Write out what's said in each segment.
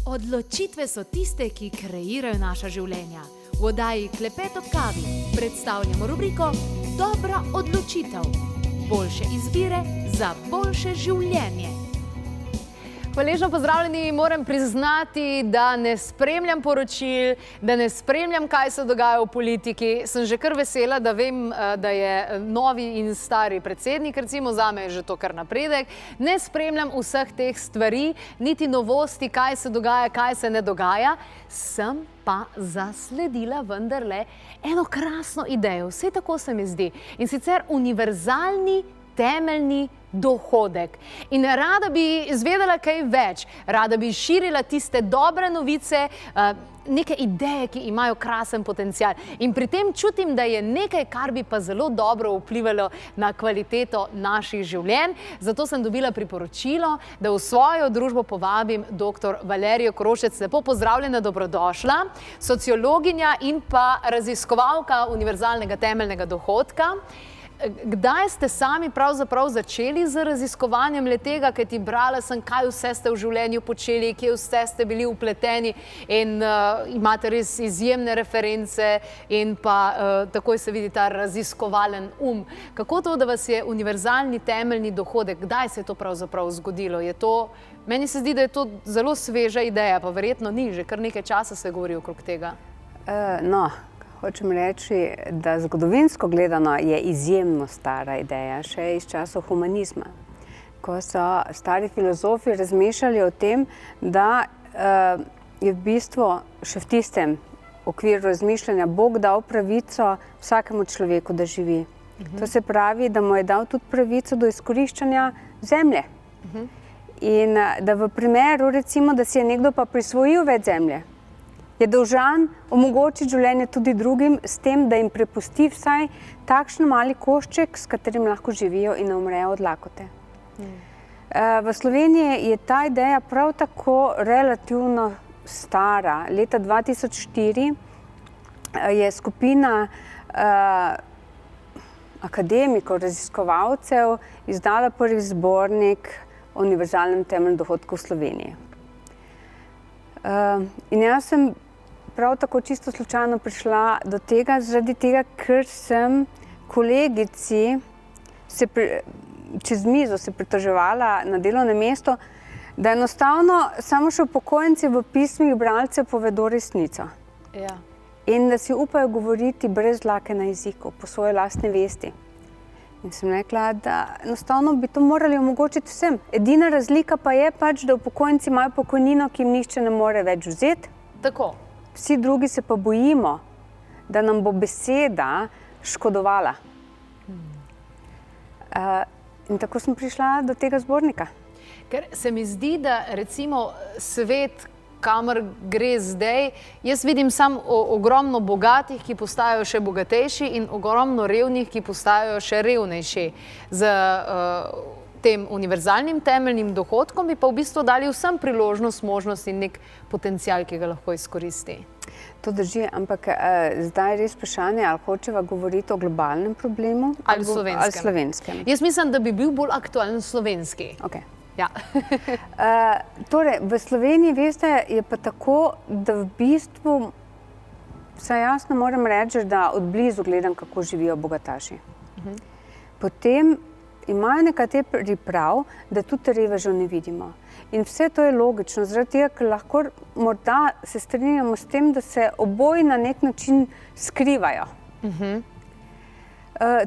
Odločitve so tiste, ki kreirajo naša življenja. V oddaji Klepet ob kavi predstavljamo rubriko Dobra odločitev. Boljše izbire za boljše življenje. Hvaležno pozdravljeni, moram priznati, da ne spremljam poročil, da ne spremljam, kaj se dogaja v politiki. Sem že kar vesela, da vem, da je novi in stari predsednik, recimo zame je že to kar napredek. Ne spremljam vseh teh stvari, niti novosti, kaj se dogaja, kaj se ne dogaja. Sem pa zasledila vendarle eno krasno idejo, vse tako se mi zdi. In sicer univerzalni temeljni dohodek. In rada bi izvedela kaj več, rada bi širila tiste dobre novice, neke ideje, ki imajo krasen potencial. In pri tem čutim, da je nekaj, kar bi pa zelo dobro vplivalo na kvaliteto naših življenj. Zato sem dobila priporočilo, da v svojo družbo povabim dr. Valerijo Krošec. Lepo pozdravljena, dobrodošla. Sociologinja in pa raziskovalka univerzalnega temeljnega dohodka. Kdaj ste sami pravzaprav začeli z raziskovanjem letega, ker ti brala sem, kaj vse ste v življenju počeli, kje vse ste bili vpleteni in imate res izjemne reference in pa takoj se vidi ta raziskovalen Kako to, da vas je univerzalni temeljni dohodek, kdaj se je to pravzaprav zgodilo? Meni se zdi, da je to zelo sveža ideja, pa verjetno ni, že kar nekaj časa se govori okrog tega. Hočem reči, da zgodovinsko gledano je izjemno stara ideja, še iz časov humanizma. Ko so stari filozofi razmišljali o tem, da je v bistvu še v tistem okviru razmišljanja Bog dal pravico vsakemu človeku, da živi. To se pravi, da mu je dal tudi pravico do izkoriščanja zemlje. In da v primeru, recimo, da si je nekdo pa prisvojil več zemlje, je dolžan omogočiti življenje tudi drugim s tem, da jim prepusti vsaj takšen mali košček, s katerim lahko živijo in ne umrejo od lakote. V Sloveniji je ta ideja prav tako relativno stara. Leta 2004 je skupina akademikov, raziskovalcev izdala prvi zbornik o univerzalnem temeljnem dohodku v Sloveniji. In jaz sem prav tako čisto slučajno prišla do tega, zaradi tega, ker sem kolegici čez mizo se pritoževala na delovnem mestu, da enostavno samo še upokojenci v pismih bralcev povedo resnico. Ja. In da si upajo govoriti brez dlake na jeziku, po svoje lastne vesti. In sem rekla, da enostavno bi to morali omogočiti vsem. Edina razlika pa je pač, da upokojenci imajo pokojnino, ki jim nihče ne more več vzeti. Tako. Vsi drugi se pa bojimo, da nam bo beseda škodovala. In tako sem prišla do tega zbornika. Ker se mi zdi, da recimo svet, kamor gre zdaj, jaz vidim samo ogromno bogatih, ki postajajo še bogatejši in ogromno revnih, ki postajajo še revnejši. Z tem univerzalnim temeljnim dohodkom bi pa v bistvu dali vsem priložnost, možnost in nek potencial, ki ga lahko izkoristi. To drži, ampak zdaj je res vprašanje, ali hočeva govoriti o globalnem problemu ali slovenskem. Jaz mislim, da bi bil bolj aktualen slovenski. Okay. Ja. Torej, v Sloveniji, veste, je pa tako, da v bistvu vsaj jasno moram reči, da od blizu gledam, kako živijo bogataši. Potem imajo nekateri prav, da tudi revežev ne vidimo. In vse to je logično, zaradi tega, ker lahko morda se strinjamo s tem, da se oboji na nek način skrivajo.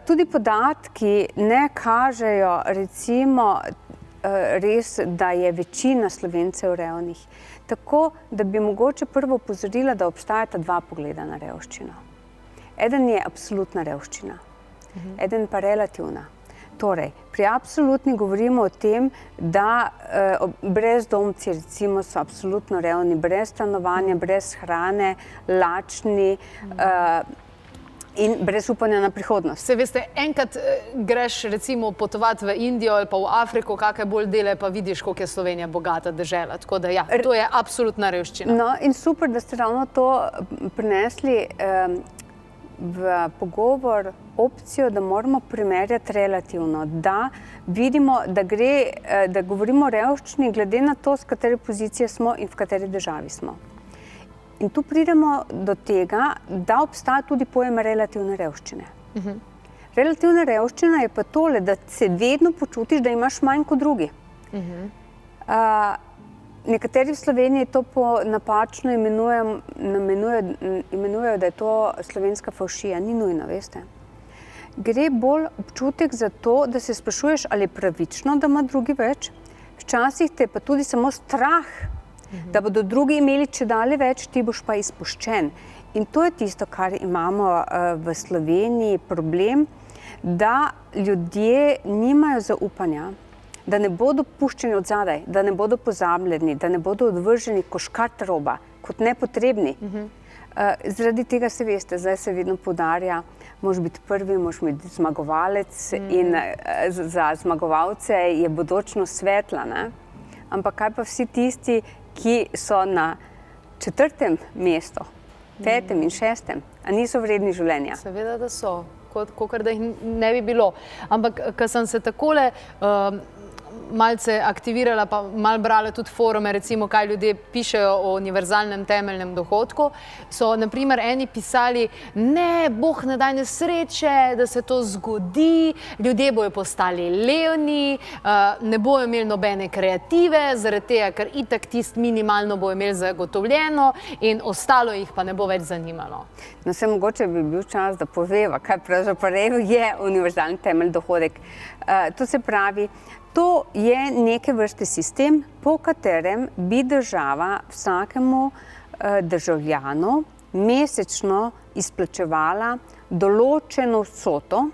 Tudi podatki ne kažejo, recimo, res, da je večina Slovencev revnih. Tako, da bi mogoče prvo opozorila, da obstajata dva pogleda na revščino. Eden je absolutna revščina, eden pa relativna. Torej, pri absolutni govorimo o tem, da brezdomci recimo so absolutno revni, brez stanovanja, brez hrane, lačni in brez upanja na prihodnost. Se veste, enkrat greš recimo potovati v Indijo ali pa v Afriko, kakaj bolj dele, pa vidiš, koliko je Slovenija bogata dežela. Tako da ja, to je absolutna revščina. No in super, da ste ravno to prinesli. v pogovor opcijo, da moramo primerjati relativno, da vidimo, da govorimo o revščini glede na to, z katere pozicije smo in v kateri državi smo. In tu pridemo do tega, da obstaja tudi pojem relativne revščine. Relativna revščina je pa tole, da se vedno počutiš, da imaš manj kot drugi. Nekateri v Sloveniji to napačno imenujejo, da je to slovenska favšija. Ni nujno, veste. Gre bolj občutek za to, da se sprašuješ, ali je pravično, da ima drugi več. Včasih te pa tudi samo strah, da bodo drugi imeli čedalje več, ti boš pa izpuščen. In to je tisto, kar imamo v Sloveniji problem, da ljudje nimajo zaupanja, da ne bodo puščeni od zadaj, da ne bodo pozabljeni, da ne bodo odvrženi koškat roba, kot nepotrebni. Zaradi tega se veste, zdaj se vedno poudarja, moraš biti prvi, moraš biti zmagovalec in za zmagovalce je bodočnost svetla, ne? Ampak kaj pa vsi tisti, ki so na 4. mestu, 5. in 6., a niso vredni življenja? Seveda, da so, kakor da jih ne bi bilo. Ampak, ko sem se takole malce aktivirala, pa malo brala tudi forume, recimo, kaj ljudje pišejo o univerzalnem temeljnem dohodku, so, na primer, eni pisali, ne, Bog ne daj nesreče, da se to zgodi, ljudje bojo postali levni, ne bojo imeli nobene kreative, zaradi tega, ker itak tist minimalno bojo imeli zagotovljeno in ostalo jih pa ne bo več zanimalo. No, se mogoče bi bil čas, da poveva, kaj pravzaprav je univerzalni temelj dohodek. To se pravi, to je neke vrste sistem, po katerem bi država vsakemu državljanu mesečno izplačevala določeno vsoto,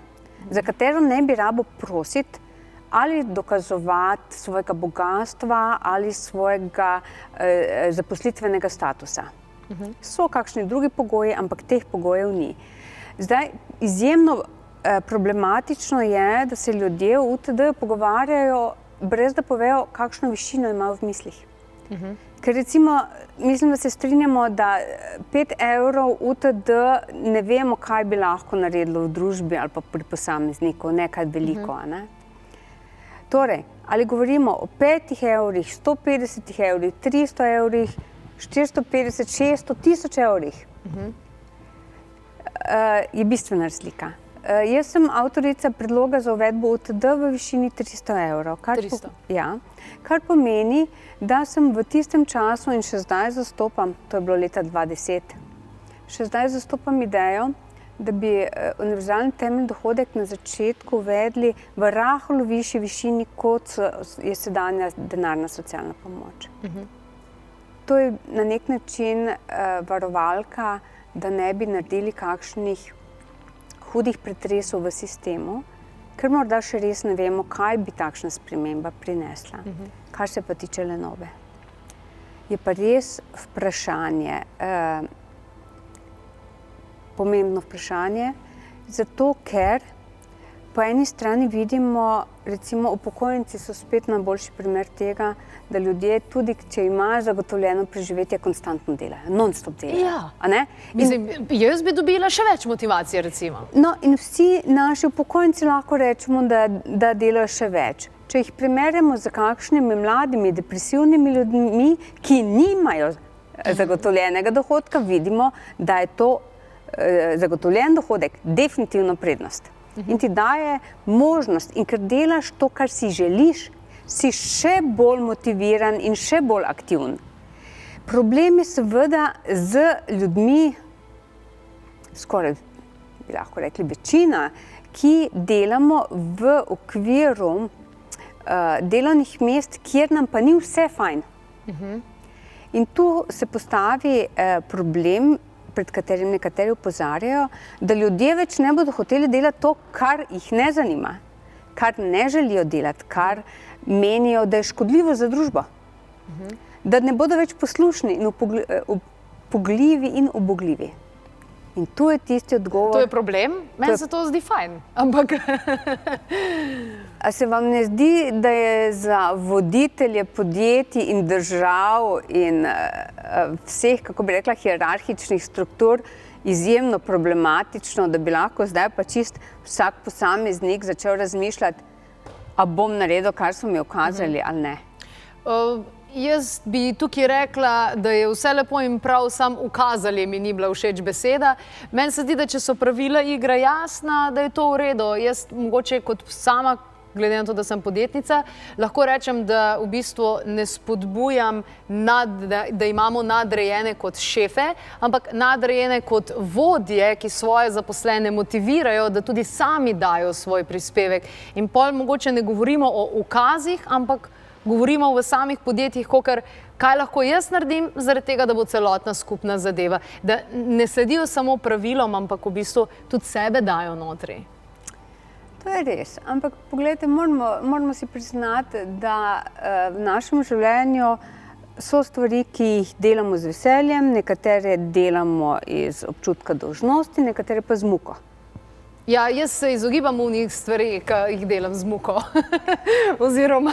za katero ne bi rabo prositi ali dokazovati svojega bogastva ali svojega zaposlitvenega statusa. So kakšni drugi pogoji, ampak teh pogojev ni. Zdaj, izjemno problematično je, da se ljudje v UTD pogovarjajo, brez da povejo, kakšno višino imajo v mislih. Ker recimo, mislim, da se strinjamo, da 5 evrov UTD ne vemo, kaj bi lahko naredilo v družbi ali pa pri posamezniku, nekaj veliko, ne? Torej, ali govorimo o 5 evrih, 150 evrih, 300 evrih, 450, 600, 1000 evrih, je bistvena razlika. Jaz sem avtorica predloga za uvedbo UTD v višini 300 evrov. 300? Ja, kar pomeni, da sem v tistem času in še zdaj zastopam, to je bilo leta 2010, še zdaj zastopam idejo, da bi univerzalni temeljni dohodek na začetku uvedli v rahlo višji višini, kot je sedanja denarna socialna pomoč. To je na nek način varovalka, da ne bi naredili kakšnih hudih pretresov v sistemu, ker morda še res ne vemo, kaj bi takšna sprememba prinesla. Kar se pa tiče Lenobe. Je pa res vprašanje, pomembno vprašanje, zato ker po eni strani vidimo, recimo upokojenci so spet najboljši primer tega, da ljudje tudi, če imajo zagotovljeno preživetje, konstantno delajo, non-stop delajo. Ja. A ne? Mislim, jaz bi dobila še več motivacije, recimo. No, in vsi naši upokojenci lahko rečemo, da delajo še več. Če jih primerjamo z kakšnimi mladimi, depresivnimi ljudmi, ki nimajo zagotovljenega dohodka, vidimo, da je to zagotovljen dohodek definitivno prednost. In ti daje možnost, in ker delaš to, kar si želiš, si še bolj motiviran in še bolj aktiven. Problem je seveda z ljudmi, skoraj bi lahko rekli večina, ki delamo v okviru delovnih mest, kjer nam pa ni vse fajn. In tu se postavi problem, pred katerim nekateri opozarjajo, da ljudje več ne bodo hoteli delati to, kar jih ne zanima, kar ne želijo delati, kar menijo, da je škodljivo za družbo. Da ne bodo več poslušni in upogljivi in ubogljivi. In tu je tisti odgovor. To je problem? Meni se to zdi fajn, ampak... A se vam ne zdi, da je za voditelje podjetij in držav in vseh, kako bi rekla, hierarhičnih struktur, izjemno problematično, da bi lahko zdaj pa čist vsak posameznik začel razmišljati, a bom naredil, kar so mi ukazali ali ne. Jaz bi tukaj rekla, da je vse lepo in prav, sam ukazali mi ni bila všeč beseda. Meni se zdi, da če so pravila igre jasna, da je to v redu. Jaz mogoče kot sama, glede na to, da sem podjetnica, lahko rečem, da v bistvu ne spodbujam, da imamo nadrejene kot šefe, ampak nadrejene kot vodje, ki svoje zaposlene motivirajo, da tudi sami dajo svoj prispevek. In pol mogoče ne govorimo o ukazih, ampak govorimo v samih podjetjih, kaj lahko jaz naredim, zaradi tega, da bo celotna skupna zadeva. Da ne sledijo samo pravilom, ampak v bistvu tudi sebe dajo notri. To je res, ampak pogledajte, moramo si priznati, da v našem življenju so stvari, ki jih delamo z veseljem, nekatere delamo iz občutka dolžnosti, nekatere pa z muko. Ja, jaz se izogibam unih stvari, ki jih delam z muko. Oziroma,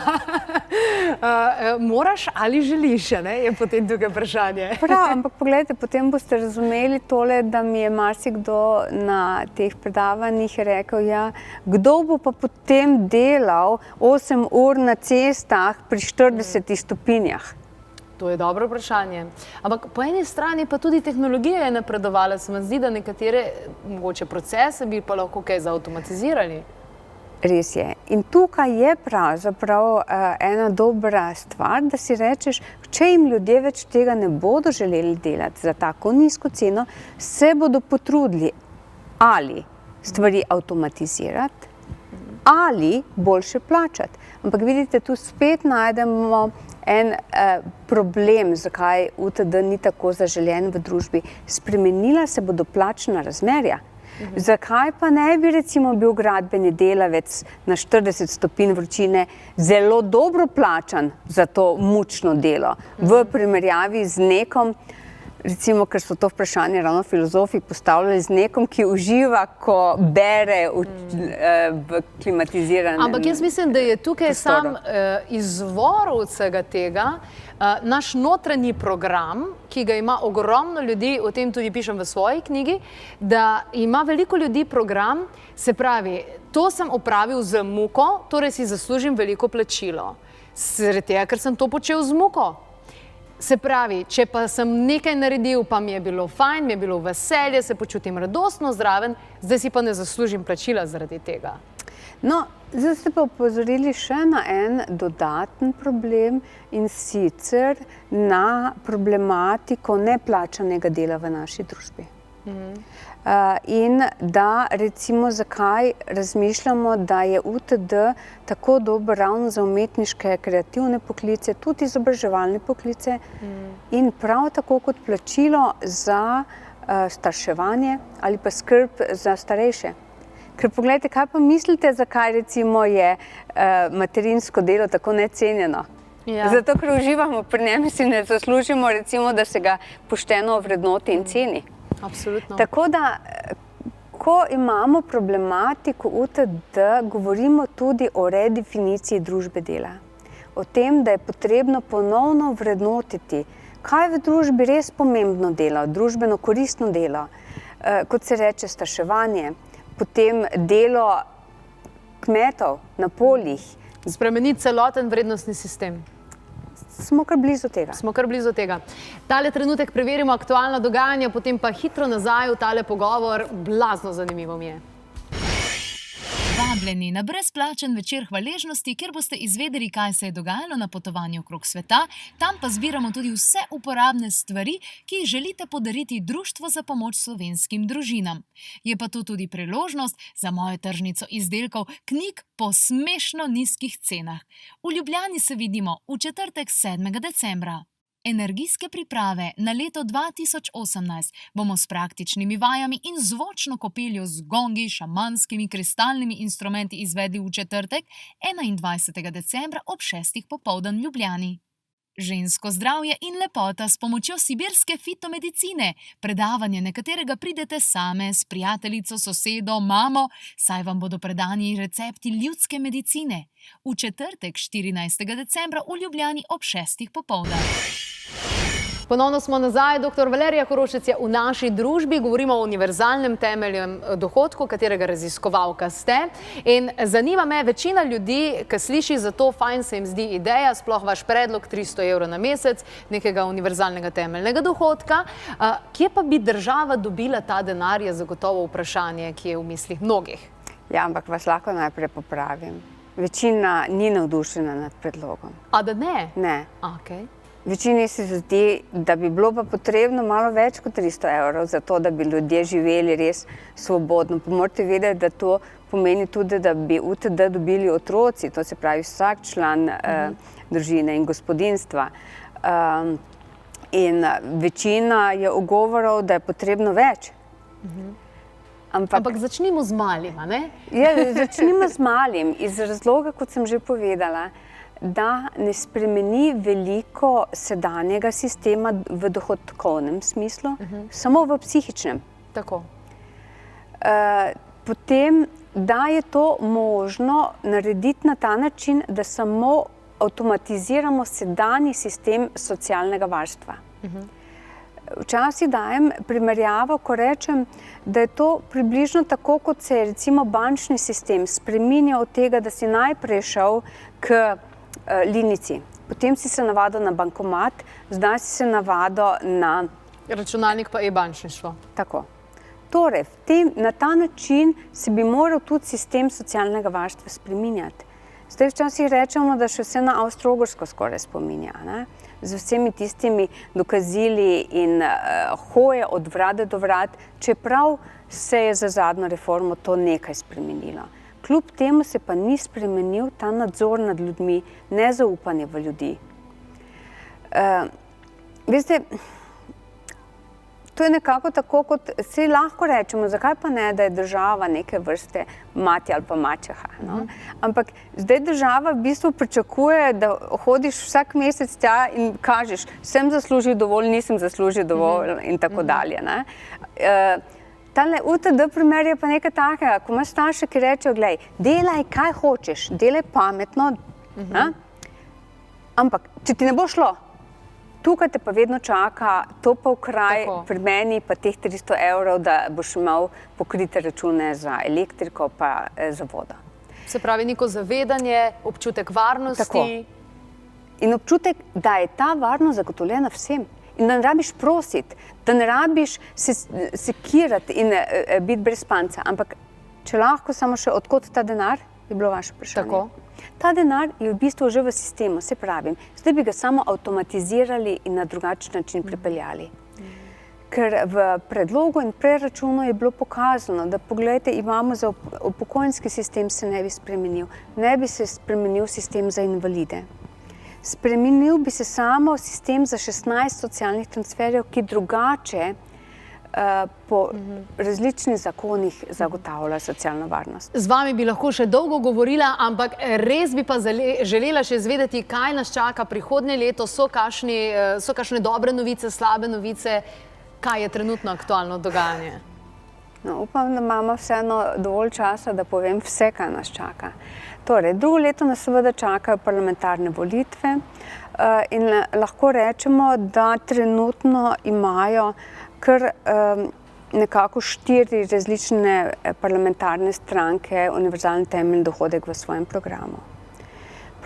moraš ali želiš, ne? Je potem tukaj vprašanje. Prav, ampak pogledajte, potem boste razumeli tole, da mi je marsikdo na teh predavanjih rekel, ja, kdo bo pa potem delal 8 ur na cestah pri 40 stopinjah? To je dobro vprašanje. Ampak po eni strani pa tudi tehnologija je napredovala. Se mi zdi, da nekatere mogoče procese bi pa lahko kaj zautomatizirali. Res je. In tukaj je pravzaprav ena dobra stvar, da si rečeš, če jim ljudje več tega ne bodo želeli delati za tako nizko ceno, se bodo potrudili ali stvari avtomatizirati ali boljše plačati. Ampak vidite, tu spet najdemo en problem, zakaj UTD ni tako zaželen v družbi. Spremenila se bodo plačna razmerja. Zakaj pa ne bi recimo bil gradbeni delavec na 40 stopinj vročine zelo dobro plačan za to mučno delo v primerjavi z nekom, recimo, ker so to vprašanje ravno filozofi postavljali, z nekom, ki uživa, ko bere v klimatiziranem prostoru. Ampak jaz mislim, da je tukaj sam izvor vsega tega, naš notranji program, ki ga ima ogromno ljudi, o tem tudi pišem v svoji knjigi, da ima veliko ljudi program, se pravi, to sem opravil z muko, torej si zaslužim veliko plačilo. Zaradi tega, ker sem to počel z muko. Se pravi, če pa sem nekaj naredil, pa mi je bilo fajn, mi je bilo veselje, se počutim radostno zraven, zdaj si pa ne zaslužim plačila zaradi tega. No, zdaj ste pa opozorili še na en dodaten problem in sicer na problematiko neplačanega dela v naši družbi. In da recimo zakaj razmišljamo, da je UTD tako dober ravno za umetniške kreativne poklice, tudi izobraževalne poklice in prav tako kot plačilo za starševanje ali pa skrb za starejše. Ker pogledajte, kaj pa mislite, zakaj recimo je materinsko delo tako necenjeno? Ja. Zato, ker uživamo pri njem in si ne zaslužimo recimo, da se ga pošteno vrednoti in ceni. Absolutno. Tako da, ko imamo problematiko UTD, govorimo tudi o redefiniciji družbe dela. O tem, da je potrebno ponovno vrednotiti, kaj v družbi res pomembno delo, družbeno koristno delo, kot se reče starševanje, potem delo kmetov na poljih. Spremeniti celoten vrednostni sistem. Smo kar blizu tega. Smo kar blizu tega. Tale trenutek preverimo aktualno dogajanje, potem pa hitro nazaj v tale pogovor. Blazno zanimivo mi je. Vabljeni na brezplačen večer hvaležnosti, kjer boste izvedeli, kaj se je dogajalo na potovanju okrog sveta. Tam pa zbiramo tudi vse uporabne stvari, ki jih želite podariti Društvu za pomoč slovenskim družinam. Je pa to tudi priložnost za mojo tržnico izdelkov knjig po smešno nizkih cenah. V Ljubljani se vidimo v četrtek 7. decembra. Energijske priprave na leto 2018 bomo s praktičnimi vajami in zvočno kopeljo z gongi, šamanskimi kristalnimi instrumenti izvedli v četrtek 21. decembra ob 6. popoldan v Ljubljani. Žensko zdravje in lepota s pomočjo sibirske fitomedicine, predavanje, na katerega pridete same, s prijateljico, sosedo, mamo, saj vam bodo predani recepti ljudske medicine. V četrtek 14. decembra v Ljubljani ob 6. popoldan. Ponovno smo nazaj, dr. Valerija Korošec je v naši družbi, govorimo o univerzalnem temeljem dohodku, katerega raziskovalka ste. In zanima me, večina ljudi, ki sliši za to, fajn se jim zdi ideja, sploh vaš predlog 300 evrov na mesec, nekega univerzalnega temeljnega dohodka. Kje pa bi država dobila ta denar, je zagotovo vprašanje, ki je v mislih mnogih. Ja, ampak vas lahko najprej popravim. Večina ni navdušena nad predlogom. A da ne? Ne. Okay. Večini se zdi, da bi bilo pa potrebno malo več kot 300 evrov za to, da bi ljudje živeli res svobodno. Pa morate vedeti, da to pomeni tudi, da bi UTD dobili otroci, to se pravi vsak član družine in gospodinjstva. In večina je ugovorov, da je potrebno več. Ampak začnimo z malim, a ne? Ja, začnimo z malim, iz razloga, kot sem že povedala, da ne spremeni veliko sedanjega sistema v dohodkovnem smislu, samo v psihičnem. Tako. Potem, da je to možno narediti na ta način, da samo avtomatiziramo sedanji sistem socialnega varstva. Včasih dajem primerjavo, ko rečem, da je to približno tako, kot se je recimo bančni sistem spreminjal od tega, da si najprej šel k linici. Potem si se navadil na bankomat, zdaj si se navadil na računalnik pa e-bančništvo. Tako. Torej, na ta način se bi moral tudi sistem socialnega varstva spreminjati. Zdaj včasih rečemo, da še vse na Avstro-Ogrsko skoraj spominja, ne? Z vsemi tistimi dokazili in hoje od vrata do vrat, čeprav se je za zadnjo reformo to nekaj spremenilo. Kljub temu se pa ni spremenil ta nadzor nad ljudmi, nezaupanje v ljudi. Veste, to je nekako tako, kot se lahko rečemo, zakaj pa ne, da je država neke vrste mati ali pa mačeha. No? Ampak zdaj država v bistvu pričakuje, da hodiš vsak mesec tja in kažeš, sem zaslužil dovolj, nisem zaslužil dovolj in tako dalje. Ne? Tale UTD primer je pa nekaj takega, ko imaš starše, ki rečejo, glej, delaj, kaj hočeš, delaj pametno, ampak če ti ne bo šlo, tukaj te pa vedno čaka topel kraj, pri meni pa teh 300 evrov, da boš imel pokrite račune za elektriko pa za vodo. Se pravi, neko zavedanje, občutek varnosti. Tako. In občutek, da je ta varnost zagotovljena vsem. In da ne rabiš prositi, da ne rabiš se sekirati in biti brez spanca. Ampak, če lahko samo še odkot ta denar, je bilo vaše vprašanje. Tako. Ta denar je v bistvu že v sistemu, se pravim. Zdaj bi ga samo avtomatizirali in na drugačen način pripeljali. Ker v predlogu in preračunu je bilo pokazano, da pogledajte, imamo za upokojenski sistem se ne bi spremenil. Ne bi se spremenil sistem za invalide. Spremenil bi se samo sistem za 16 socialnih transferjev, ki drugače po različnih zakonih zagotavlja socialno varnost. Z vami bi lahko še dolgo govorila, ampak res bi pa želela še izvedeti, kaj nas čaka prihodnje leto, so kakšne dobre novice, slabe novice, kaj je trenutno aktualno dogajanje? No, upam, da imamo vseeno dovolj časa, da povem vse, kaj nas čaka. Torej, drugo leto nas seveda čakajo parlamentarne volitve in lahko rečemo, da trenutno imajo kar nekako 4 različne parlamentarne stranke univerzalni temeljni dohodek v svojem programu.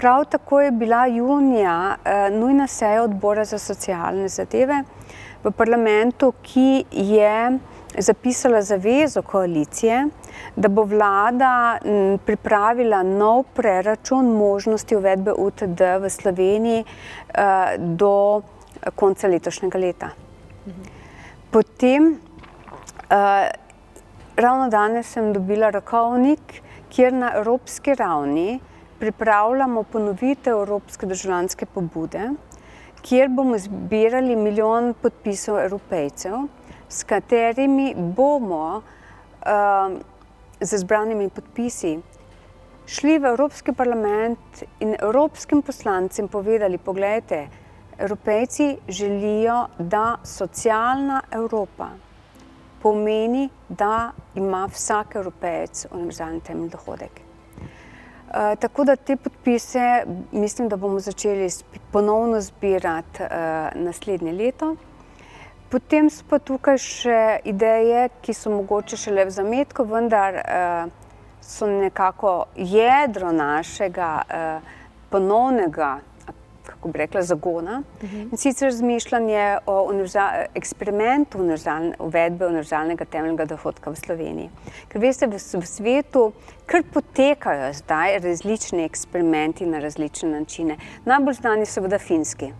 Prav tako je bila junija nujna seja odbora za socialne zadeve v parlamentu, ki je zapisala zavezo koalicije, da bo vlada pripravila nov preračun možnosti uvedbe UTD v Sloveniji do konca letošnjega leta. Potem, ravno danes sem dobila rokovnik, kjer na evropski ravni pripravljamo ponovitev evropske državljanske pobude, kjer bomo zbirali 1 milijon podpisov Evropejcev, s katerimi bomo z zbranimi podpisi šli v Evropski parlament in evropskim poslancem povedali, poglejte, Evropejci želijo, da socialna Evropa pomeni, da ima vsak Evropejec univerzalni temeljni dohodek. Tako da te podpise mislim, da bomo začeli ponovno zbirati naslednje leto. Potem so pa tukaj še ideje, ki so mogoče šele v zametku, vendar so nekako jedro našega ponovnega, kako bi rekla, zagona. In sicer razmišljanje o eksperimentu uvedbe univerzalnega temeljnega dohodka v Sloveniji. Ker veste, v svetu kar potekajo zdaj različni eksperimenti na različne načine. Najbolj znan je seveda finski.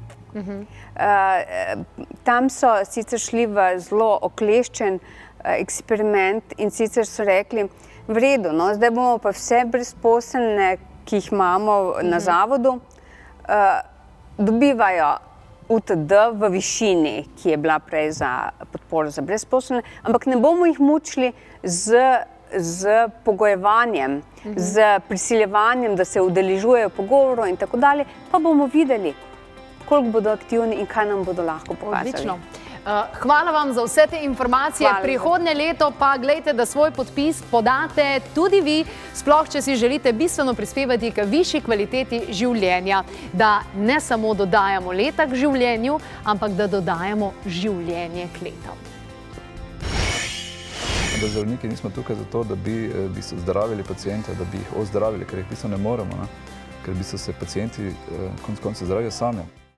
Tam so sicer šli v zelo okleščen eksperiment in sicer so rekli, v redu, no, zdaj bomo pa vse brezposelne, ki jih imamo na zavodu, dobivajo UTD v višini, ki je bila prej za podporo za brezposelne, ampak ne bomo jih mučili z pogojevanjem, z prisiljevanjem, da se udeležujejo pogovorov in tako dalje, pa bomo videli, koliko bodo aktivni in kaj nam bodo lahko pokazali. Odlično. Hvala vam za vse te informacije. Prihodnje leto pa gledajte, da svoj podpis podate tudi vi, sploh če si želite bistveno prispevati k višji kvaliteti življenja, da ne samo dodajamo leta k življenju, ampak da dodajamo življenje k letom. Da zdravniki nismo tukaj zato, da bi zdravili paciente, da bi jih ozdravili, ker jih v bistvu ne moremo, ker v bistvu se pacienti konec koncev zdravijo sami.